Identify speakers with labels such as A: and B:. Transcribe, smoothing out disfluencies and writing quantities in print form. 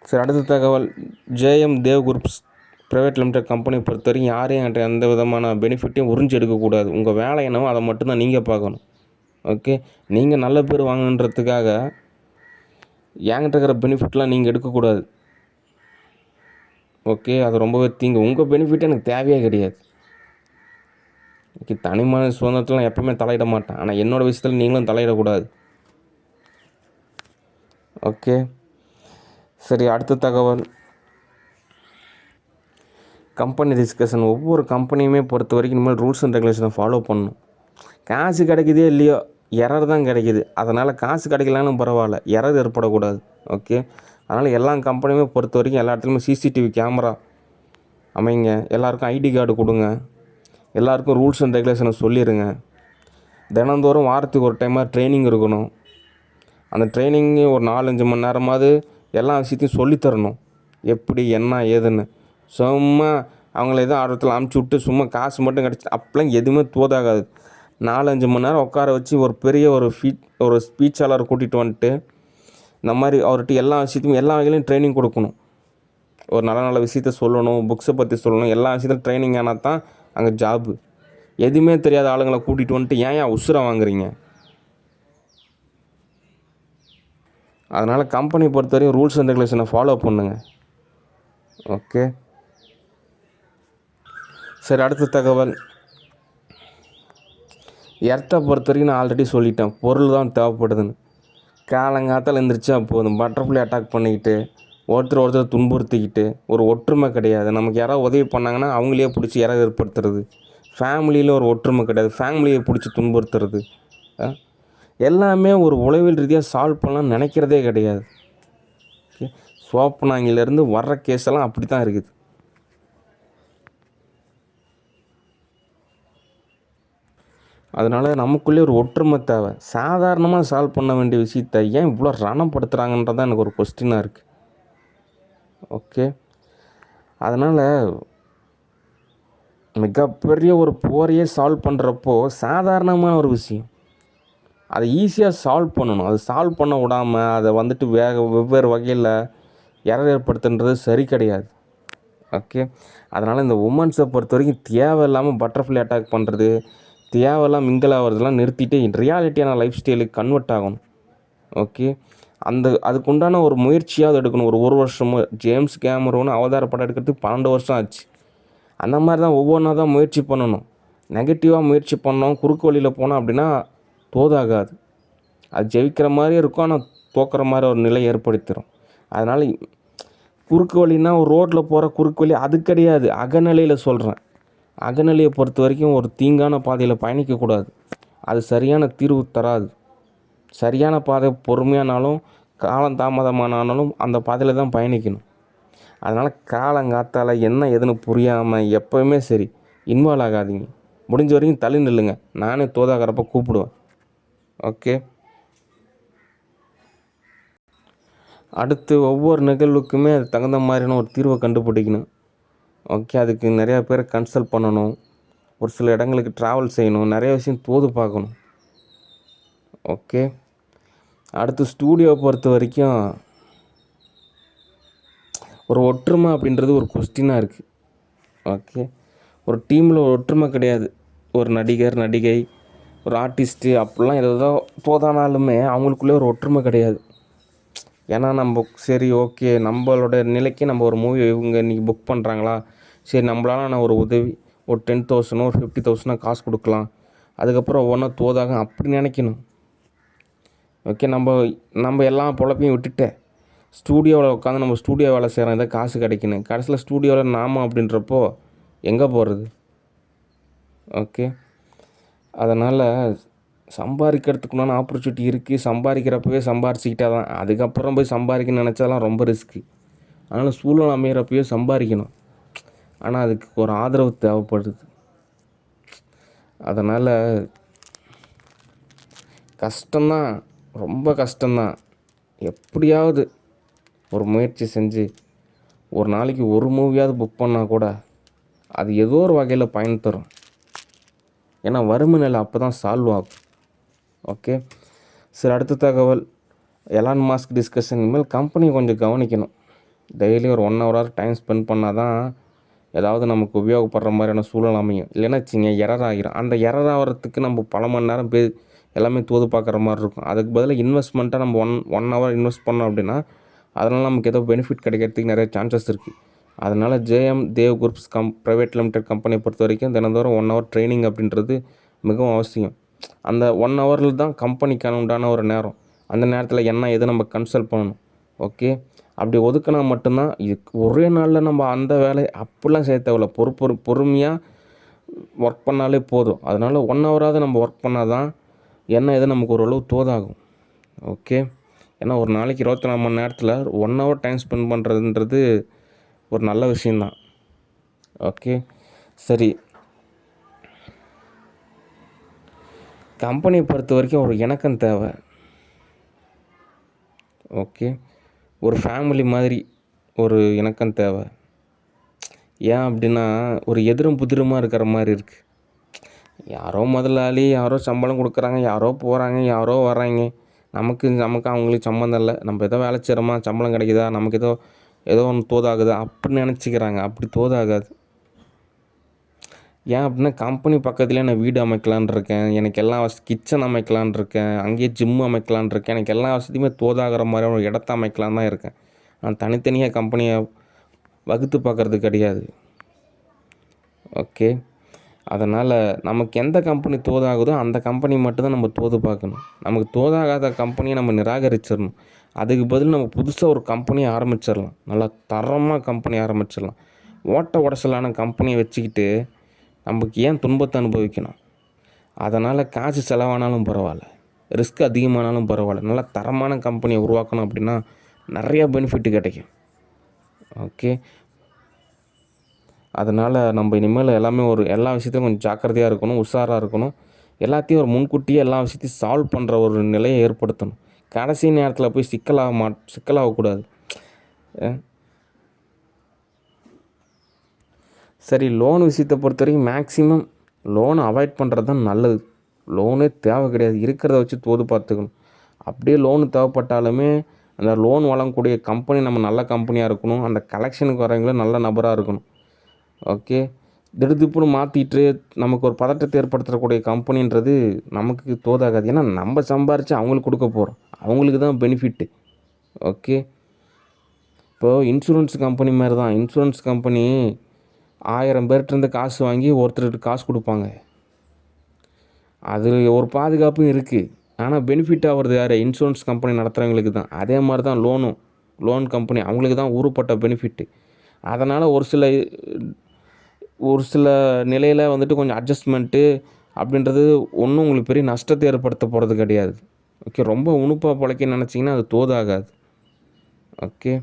A: சரி, அடுத்த தகவல். JM Dev groups private limited கம்பெனியை பொறுத்த வரைக்கும் யாரையும் என்கிட்ட எந்த விதமான பெனிஃபிட்டையும் உறிஞ்சி எடுக்கக்கூடாது. உங்கள் வேலை என்னவோ அதை மட்டும்தான் நீங்கள் பார்க்கணும். ஓகே, நீங்கள் நல்ல பேர் வாங்கணுன்றதுக்காக என்கிட்ட இருக்கிற பெனிஃபிட்லாம் நீங்கள் எடுக்கக்கூடாது. ஓகே, அது ரொம்பவே தீங்கு. உங்கள் பெனிஃபிட் எனக்கு தேவையே கிடையாது. ஓகே, தனி மனித சுதந்திரத்தில் நான் எப்போவுமே தலையிட மாட்டேன். ஆனால் என்னோடய விஷயத்தில் நீங்களும் தலையிடக்கூடாது. ஓகே, சரி, அடுத்த தகவல். Company discussion. ஒவ்வொரு கம்பெனியுமே பொறுத்த வரைக்கும் இனிமேல் ரூல்ஸ் அண்ட் ரெகுலேஷனை ஃபாலோ பண்ணணும். காசு கிடைக்குதே இல்லையோ, எரர் தான் கிடைக்கிது. அதனால் காசு கிடைக்கலான்னு பரவாயில்ல, எரர் ஏற்படக்கூடாது. ஓகே, அதனால் எல்லா கம்பெனியுமே பொறுத்த வரைக்கும் எல்லா இடத்துலையுமே சிசிடிவி கேமரா அமைங்க, எல்லாருக்கும் ஐடி கார்டு கொடுங்க, எல்லாருக்கும் ரூல்ஸ் அண்ட் ரெகுலேஷனை சொல்லிடுங்க. தினந்தோறும் வாரத்துக்கு ஒரு டைமாக ட்ரைனிங் இருக்கணும். அந்த ட்ரைனிங்கு ஒரு 4-5 மணி நேரமாவது எல்லா விஷயத்தையும் சொல்லித்தரணும். எப்படி என்ன ஏதுன்னு. சும்மா அவங்கள எதுவும் ஆர்வத்தில் அமுச்சு விட்டு சும்மா காசு மட்டும் கிடச்சி அப்போலாம் எதுவுமே தோதாகாது. 4-5 மணி நேரம் உட்கார வச்சு ஒரு பெரிய ஒரு ஸ்பீச்சாளர் கூட்டிகிட்டு வந்துட்டு இந்த மாதிரி அவர்கிட்ட எல்லா விஷயத்தையும் எல்லா வகையிலையும் ட்ரைனிங் கொடுக்கணும். ஒரு நல்ல நல்ல விஷயத்த சொல்லணும், புக்ஸை பற்றி சொல்லணும், எல்லா விஷயத்தையும் ட்ரைனிங் ஆனால் தான் அங்கே ஜாபு. எதுவுமே தெரியாத ஆளுங்களை கூட்டிகிட்டு வந்துட்டு ஏன் உசுரை வாங்குறீங்க? அதனால் கம்பெனி பொறுத்தவரையும் ரூல்ஸ் அண்ட் ரெகுலேஷனை ஃபாலோ பண்ணுங்க. ஓகே, சரி, அடுத்த தகவல். எர்த்தை பொறுத்த வரைக்கும் நான் ஆல்ரெடி சொல்லிட்டேன், பொருள் தான் தேவைப்படுதுன்னு. காலங்காத்தால் எழுந்திரிச்சா போதும், பட்டர்ஃப்ளை அட்டாக் பண்ணிக்கிட்டு ஒருத்தர் துன்புறுத்திக்கிட்டு ஒரு ஒற்றுமை கிடையாது. நமக்கு யாராவது உதவி பண்ணாங்கன்னா அவங்களே பிடிச்சி யாராவது ஏற்படுத்துறது. ஃபேமிலியில் ஒரு ஒற்றுமை கிடையாது, ஃபேமிலியை பிடிச்சி துன்புறுத்துறது. எல்லாமே ஒரு உளவியல் ரீதியாக சால்வ் பண்ணலாம்னு நினைக்கிறதே கிடையாது. ஓகே, சோப்பனாங்கிலேருந்து வர்ற கேஸெல்லாம் அப்படி தான் இருக்குது. அதனால் நமக்குள்ளே ஒரு ஒற்றுமை தேவை. சாதாரணமாக சால்வ் பண்ண வேண்டிய விஷயத்த ஏன் இவ்வளோ ரணப்படுத்துகிறாங்கன்றதான் எனக்கு ஒரு கொஸ்டினாக இருக்குது. ஓகே, அதனால் மிகப்பெரிய ஒரு போரையே சால்வ் பண்ணுறப்போ சாதாரணமான ஒரு விஷயம் அதை ஈஸியாக சால்வ் பண்ணணும். அது சால்வ் பண்ண விடாமல் அதை வந்துட்டு வெவ்வேறு வகையில் எரர் ஏற்படுத்துன்றது சரி கிடையாது. ஓகே, அதனால் இந்த உமன்ஸை பொறுத்த வரைக்கும் தேவையில்லாமல் பட்டர்ஃப்ளை அட்டாக் பண்ணுறது, தேவையில்லாம் மிங்கிள் ஆகிறதுலாம் நிறுத்திட்டு ரியாலிட்டியான லைஃப் ஸ்டைலுக்கு கன்வெர்ட் ஆகணும். ஓகே, அதுக்குண்டான ஒரு முயற்சியாவது எடுக்கணும். ஒரு வருஷமோ. ஜேம்ஸ் கேமரோன்னு அவதார படம் எடுக்கிறதுக்கு 12 வருஷம் ஆச்சு. அந்த மாதிரி தான் ஒவ்வொன்றா தான் முயற்சி பண்ணணும். நெகட்டிவாக முயற்சி பண்ணோம், குறுக்கு வழியில் போனோம் அப்படின்னா தோதாகாது. அது ஜெயிக்கிற மாதிரி இருக்கும், ஆனால் தோக்கிற மாதிரி ஒரு நிலை ஏற்படுத்திடும். அதனால் குறுக்கு வழின்னா ஒரு ரோட்டில் போகிற குறுக்கு வழி அது கிடையாது, அகநிலையில் சொல்கிறேன். அகநிலையை பொறுத்த வரைக்கும் ஒரு தீங்கான பாதையில் பயணிக்கக்கூடாது. அது சரியான தீர்வு தராது. சரியான பாதை பொறுமையானாலும் காலம் தாமதமானாலும் அந்த பாதையில் தான் பயணிக்கணும். அதனால் காலங்காத்தால் என்ன எதுன்னு புரியாமல் எப்போவுமே சரி இன்வால்வ் ஆகாதீங்க. முடிஞ்ச வரைக்கும் தள்ளி நில்லுங்க. நானே தோதாகிறப்ப கூப்பிடுவேன். ஓகே, அடுத்து ஒவ்வொரு நிகழ்வுக்குமே அது தகுந்த மாதிரியான ஒரு தீர்வை கண்டுபிடிக்கணும். ஓகே, அதுக்கு நிறையா பேரை கன்சல்ட் பண்ணணும், ஒரு சில இடங்களுக்கு ட்ராவல் செய்யணும், நிறைய விஷயம் தோது பார்க்கணும். ஓகே, அடுத்து ஸ்டூடியோவை பொறுத்த வரைக்கும் ஒரு ஒற்றுமை அப்படின்றது ஒரு கொஸ்டினாக இருக்குது. ஓகே, ஒரு டீமில் ஒரு ஒற்றுமை கிடையாது. ஒரு நடிகர், நடிகை, ஒரு ஆர்டிஸ்ட்டு அப்படிலாம் ஏதோ போதானாலுமே அவங்களுக்குள்ளே ஒரு ஒற்றுமை கிடையாது. ஏன்னா நம்ம சரி ஓகே நம்மளோட நிலைக்கு நம்ம ஒரு மூவி இவங்க இன்றைக்கி புக் பண்ணுறாங்களா, சரி நம்மளால நான் ஒரு உதவி ஒரு 10,000 ஒரு 50,000 காசு கொடுக்கலாம், அதுக்கப்புறம் ஒவ்வொன்றா தோதாக அப்படி நினைக்கணும். ஓகே, நம்ம எல்லா பொழப்பையும் விட்டுட்டு ஸ்டூடியோவில் உட்காந்து நம்ம ஸ்டூடியோ வேலை செய்கிறோம், எதாவது காசு கிடைக்கணும். கடைசியில் ஸ்டூடியோவில் நாம அப்படின்றப்போ எங்கே போகிறது? ஓகே, அதனால் சம்பாதிக்கிறதுக்குண்டான ஆப்பர்ச்சுனிட்டி இருக்குது. சம்பாதிக்கிறப்பவே சம்பாரிச்சிக்கிட்டா தான். அதுக்கப்புறம் போய் சம்பாதிக்கணும்னு நினச்சாலாம் ரொம்ப ரிஸ்க்கு. அதனால் சூழ்நிலை அமைகிறப்பவே சம்பாதிக்கணும். ஆனால் அதுக்கு ஒரு ஆதரவு தேவைப்படுது. அதனால் கஷ்டம்தான், ரொம்ப கஷ்டம்தான். எப்படியாவது ஒரு முயற்சி செஞ்சு ஒரு நாளைக்கு ஒரு மூவியாவது புக் பண்ணால் கூட அது ஏதோ ஒரு வகையில் பயன் தரும். ஏன்னா வறுமை நிலை அப்போ தான் சால்வ் ஆகும். ஓகே, சரி, அடுத்த தகவல். Elon Musk discussion. இனிமேல் கம்பெனி கொஞ்சம் கவனிக்கணும். டெய்லி ஒரு 1 ஹவராவது டைம் ஸ்பெண்ட் பண்ணால் தான் ஏதாவது நமக்கு உபயோகப்படுற மாதிரியான சூழல் அமையும். இல்லைன்னா வச்சுங்க எரர் ஆகிரும். அந்த எரர் ஆகிறதுக்கு நம்ம பல மணி நேரம் எல்லாமே தோது பார்க்குற மாதிரி இருக்கும். அதுக்கு பதிலாக இன்வெஸ்ட்மெண்ட்டாக நம்ம ஒன் ஹவர் இன்வெஸ்ட் பண்ணோம் அப்படின்னா அதனால் நமக்கு ஏதோ பெனிஃபிட் கிடைக்கிறதுக்கு நிறைய சான்சஸ் இருக்குது. அதனால் JM Dev groups private limited கம்பெனியை பொறுத்த வரைக்கும் தினந்தோறும் 1 ஹவர் ட்ரைனிங் அப்படின்றது மிகவும் அவசியம். அந்த 1 ஹவரில் தான் கம்பெனிக்கான உண்டான ஒரு நேரம். அந்த நேரத்தில் என்ன எது நம்ம கன்சல்ட் பண்ணணும். ஓகே, அப்படி ஒதுக்கினா மட்டும்தான் இது ஒரே நாளில் நம்ம அந்த வேலையை அப்படிலாம் செய்ய தேவையில்ல. பொறுமையாக ஒர்க் பண்ணாலே போதும். அதனால் 1 ஹவராவது நம்ம ஒர்க் பண்ணால் தான் என்ன எது நமக்கு ஓரளவு தோதாகும். ஓகே, ஏன்னா ஒரு நாளைக்கு 24 மணி நேரத்தில் 1 ஹவர் டைம் ஸ்பெண்ட் பண்ணுறதுன்றது ஒரு நல்ல விஷயந்தான். ஓகே, சரி. கம்பெனியை பொறுத்த வரைக்கும் ஒரு இணக்கம் தேவை. ஓகே, ஒரு ஃபேமிலி மாதிரி ஒரு இணக்கம் தேவை. ஏன் அப்படின்னா ஒரு எதிரும் புதிருமாக இருக்கிற மாதிரி இருக்குது. யாரோ முதலாளி, யாரோ சம்பளம் கொடுக்குறாங்க, யாரோ போகிறாங்க, யாரோ வர்றாங்க. நமக்கு அவங்களுக்கு சம்மந்தம் இல்லை. நம்ம ஏதோ வேலை செய்கிறோமா, சம்பளம் கிடைக்குதா, நமக்கு ஏதோ ஒன்று தோதாகுதா அப்படின்னு நினச்சிக்கிறாங்க. அப்படி தோதாகாது. ஏன் அப்படின்னா கம்பெனி பக்கத்துலேயே நான் வீடு அமைக்கலான் இருக்கேன், எனக்கு எல்லா கிச்சன் அமைக்கலான் இருக்கேன், அங்கேயே ஜிம் அமைக்கலான் இருக்கேன், எனக்கு எல்லா வசதியுமே தோதாகிற மாதிரி ஒரு இடத்த அமைக்கலான் தான் இருக்கேன். நான் தனித்தனியாக கம்பெனியை வகுத்து பார்க்குறது கிடையாது. ஓகே, அதனால் நமக்கு எந்த கம்பெனி தோதாகுதோ அந்த கம்பெனி மட்டும்தான் நம்ம தோது பார்க்கணும். நமக்கு தோதாகாத கம்பெனியை நம்ம நிராகரிச்சிடணும். அதுக்கு பதில் நம்ம புதுசாக ஒரு கம்பெனியை ஆரம்பிச்சிடலாம். நல்லா தரமாக கம்பெனி ஆரம்பிச்சிடலாம். ஓட்ட உடச்சலான கம்பெனியை வச்சுக்கிட்டு நமக்கு ஏன் துன்பத்தை அனுபவிக்கணும்? அதனால் காசு செலவானாலும் பரவாயில்ல, ரிஸ்க் அதிகமானாலும் பரவாயில்ல, நல்லா தரமான கம்பெனியை உருவாக்கணும் அப்படின்னா நிறையா பெனிஃபிட்டு கிடைக்கும். ஓகே, அதனால் நம்ம இனிமேல் எல்லா விஷயத்தையும் கொஞ்சம் ஜாக்கிரதையாக இருக்கணும், உஷாராக இருக்கணும். எல்லாத்தையும் ஒரு முன்கூட்டியே எல்லா விஷயத்தையும் சால்வ் பண்ணுற ஒரு நிலையை ஏற்படுத்தணும். கடைசி நேரத்தில் போய் சிக்கலாகக்கூடாது. சரி, லோன் விஷயத்தை பொறுத்த வரைக்கும் மேக்ஸிமம் லோனை அவாய்ட் பண்ணுறது தான் நல்லது. லோனே தேவை கிடையாது. இருக்கிறத வச்சு தோது பார்த்துக்கணும். அப்படியே லோனு தேவைப்பட்டாலுமே அந்த லோன் வழங்கக்கூடிய கம்பெனி நம்ம நல்ல கம்பெனியாக இருக்கணும். அந்த கலெக்ஷனுக்கு வரவங்களும் நல்ல நபராக இருக்கணும். ஓகே, திடுதிப்புன்னு மாற்றிட்டு நமக்கு ஒரு பதட்டத்தை ஏற்படுத்தக்கூடிய கம்பெனின்றது நமக்கு தோதாகாது. ஏன்னா நம்ம சம்பாரித்து அவங்களுக்கு கொடுக்க போகிறோம், அவங்களுக்கு தான் பெனிஃபிட்டு. ஓகே, இப்போது இன்சூரன்ஸ் கம்பெனி மாதிரி தான். இன்சூரன்ஸ் கம்பெனி 1000 பேர்கிட்டருந்து காசு வாங்கி ஒருத்தருக்கு காசு கொடுப்பாங்க. அது ஒரு பாதுகாப்பும் இருக்குது. ஆனால் பெனிஃபிட் ஆகிறது யார்? இன்சூரன்ஸ் கம்பெனி நடத்துகிறவங்களுக்கு தான். அதே மாதிரி தான் லோன் கம்பெனி அவங்களுக்கு தான் ஊருப்பட்ட பெனிஃபிட்டு. அதனால் ஒரு சில நிலையில் கொஞ்சம் அட்ஜஸ்ட்மெண்ட்டு அப்படின்றது ஒன்றும் உங்களுக்கு பெரிய நஷ்டத்தை ஏற்படுத்த போகிறது கிடையாது. ஓகே, ரொம்ப உணுப்பாக பிழைக்க நினச்சிங்கன்னா அது தோதாகாது. ஓகே.